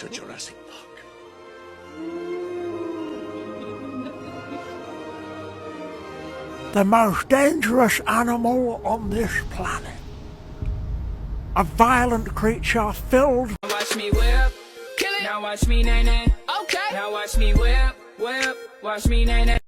to Jurassic Park. The most dangerous animal on this planet. A violent creature filled... Watch me whip, kill it. Now watch me nay nay. Okay. Now watch me whip, whip. Watch me nay nay.